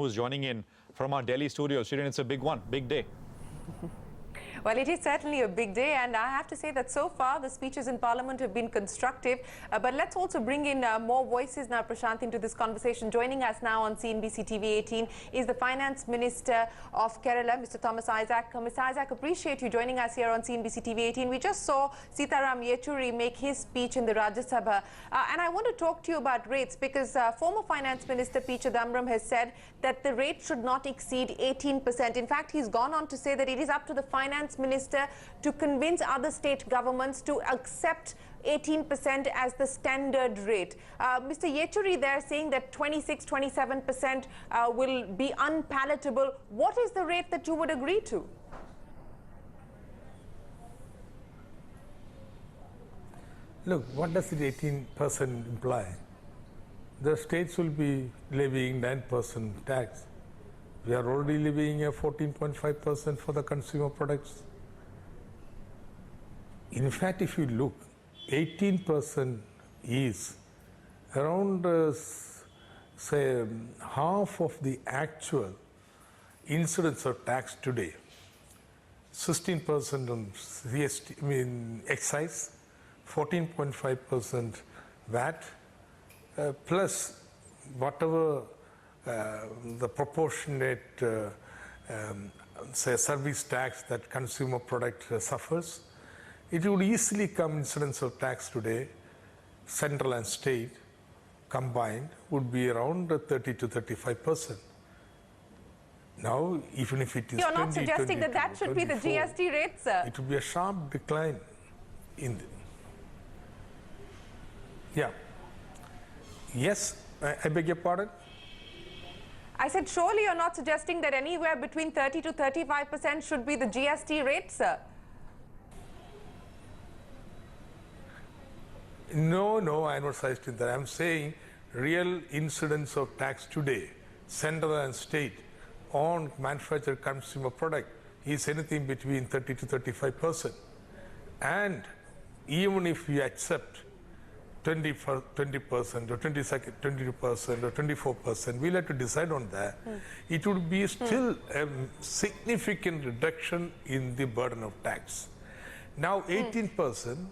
who's joining in from our Delhi studio. Shirin, it's a big one, big day. Well, it is certainly a big day, and I have to say that so far the speeches in Parliament have been constructive. But let's also bring in more voices now, Prashant, into this conversation. Joining us now on CNBC TV 18 is the Finance Minister of Kerala, Mr. Thomas Isaac. Mr. Isaac, appreciate you joining us here on CNBC TV 18. We just saw Sitaram Yechuri make his speech in the Rajya Sabha. And I want to talk to you about rates because former Finance Minister P. Chidambaram has said that the rate should not exceed 18%. In fact, he's gone on to say that it is up to the Finance Minister to convince other state governments to accept 18% as the standard rate. Mr. Yechuri there saying that 26-27% will be unpalatable. What is the rate that you would agree to? Look, what does the 18% imply? The states will be levying 9% tax. We are already levying a 14.5% for the consumer products. In fact, if you look, 18% is around, say, half of the actual incidence of tax today. 16% on CST, excise, 14.5% VAT, plus whatever the proportionate say service tax that consumer product suffers. It would easily come incidence of tax today, central and state combined would be around 30 to 35%. Now, even if it is You're not suggesting that that should be the GST rate, sir. It would be a sharp decline in the... Yeah. Yes, I beg your pardon? I said, surely you're not suggesting that anywhere between 30 to 35% should be the GST rate, sir? No, I'm not suggesting that. I'm saying real incidence of tax today, central and state, on manufactured consumer product is anything between 30 to 35%. And even if we accept 20% or 22% or 24%, we'll have to decide on that. It would be still a significant reduction in the burden of tax. Now 18%,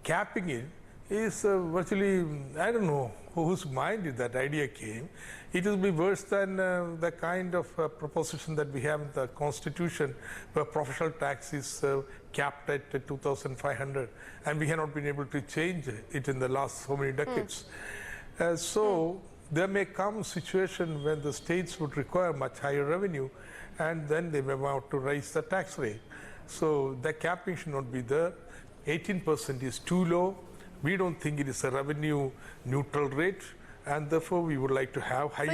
capping it is virtually, I don't know whose mind that idea came. It will be worse than the kind of proposition that we have in the Constitution, where professional tax is capped at 2,500, and we have not been able to change it in the last so many decades. So there may come a situation when the states would require much higher revenue, and then they may want to raise the tax rate. So the capping should not be there. 18% is too low. We don't think it is a revenue neutral rate, and therefore we would like to have higher. So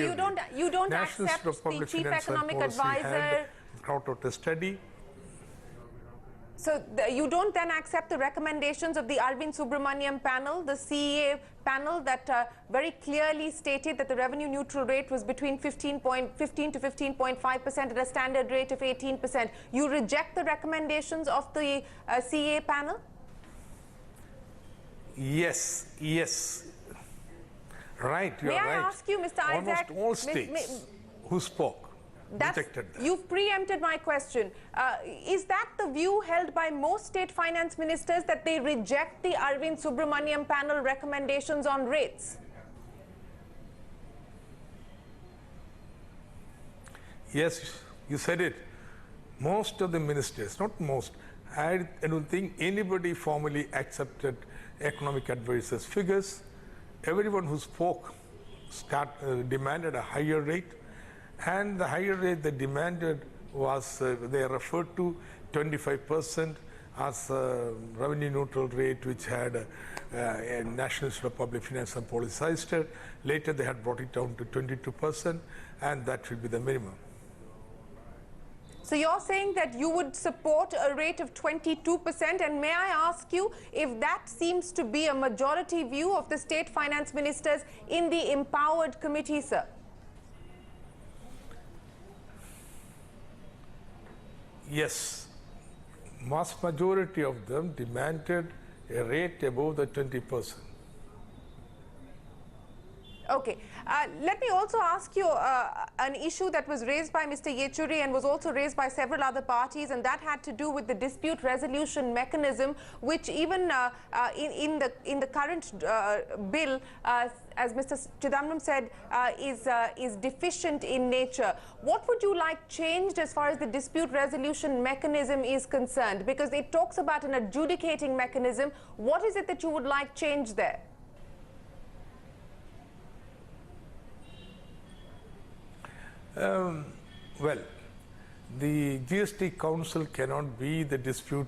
you don't accept the chief economic advisor brought out a study. So you don't then accept the recommendations of the Arvind Subramanian panel, the CEA panel that very clearly stated that the revenue neutral rate was between 15 to 15.5% at a standard rate of 18%. You reject the recommendations of the CEA panel? Yes. Right, you are right. May I ask you, Mr. Isaac? Almost all states who spoke rejected that. You've preempted my question. Is that the view held by most state finance ministers, that they reject the Arvind Subramanian panel recommendations on rates? Yes, you said it. Most of the ministers, not most, I don't think anybody formally accepted economic advisors' figures. Everyone who spoke demanded a higher rate, and the higher rate they demanded was, they referred to 25% as a revenue neutral rate, which had a National Institute of Public Finance and Policy suggested. Later they had brought it down to 22%, and that should be the minimum. So you're saying that you would support a rate of 22%, and may I ask you if that seems to be a majority view of the state finance ministers in the empowered committee, sir? Yes, vast majority of them demanded a rate above the 20%. Okay. Okay. Let me also ask you an issue that was raised by Mr. Yechuri and was also raised by several other parties, and that had to do with the dispute resolution mechanism, which even in the current bill, as Mr. Chidambaram said, is deficient in nature. What would you like changed as far as the dispute resolution mechanism is concerned? Because it talks about an adjudicating mechanism. What is it that you would like changed there? Well, the GST Council cannot be the dispute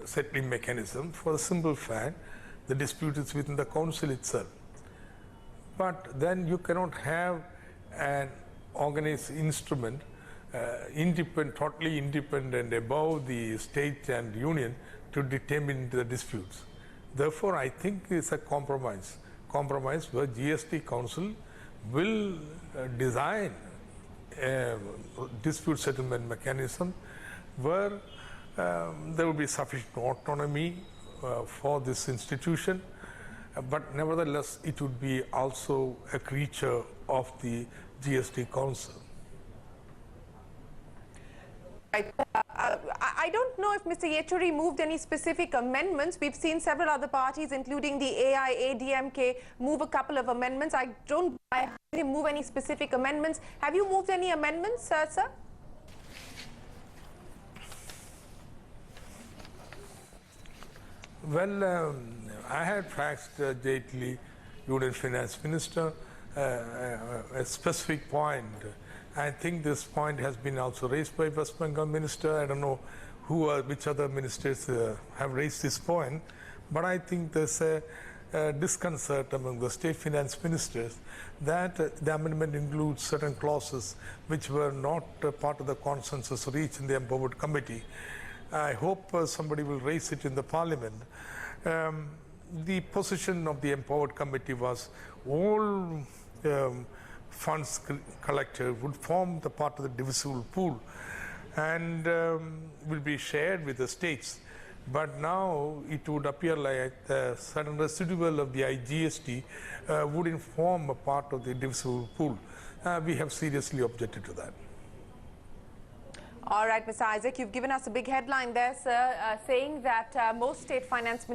settling mechanism for the simple fact the dispute is within the council itself. But then you cannot have an organized instrument totally independent above the state and union to determine the disputes. Therefore, I think it's a compromise where GST Council will design a dispute settlement mechanism where there will be sufficient autonomy for this institution, but nevertheless it would be also a creature of the GST Council. I don't know if Mr. Yechuri moved any specific amendments. We've seen several other parties, including the AIADMK, move a couple of amendments. I didn't move any specific amendments. Have you moved any amendments, sir? Well, I had faxed Jaitley, Union Finance Minister, a specific point. I think this point has been also raised by West Bengal Minister. I don't know which other ministers have raised this point, but I think there's a disconcert among the state finance ministers that the amendment includes certain clauses which were not part of the consensus reached in the Empowered Committee. I hope somebody will raise it in the Parliament. The position of the Empowered Committee was all funds collected would form the part of the divisible pool and will be shared with the states. But now it would appear like the certain residual of the IGST would form a part of the divisible pool. We have seriously objected to that. All right, Mr. Isaac, you've given us a big headline there, sir, saying that most state finance ministers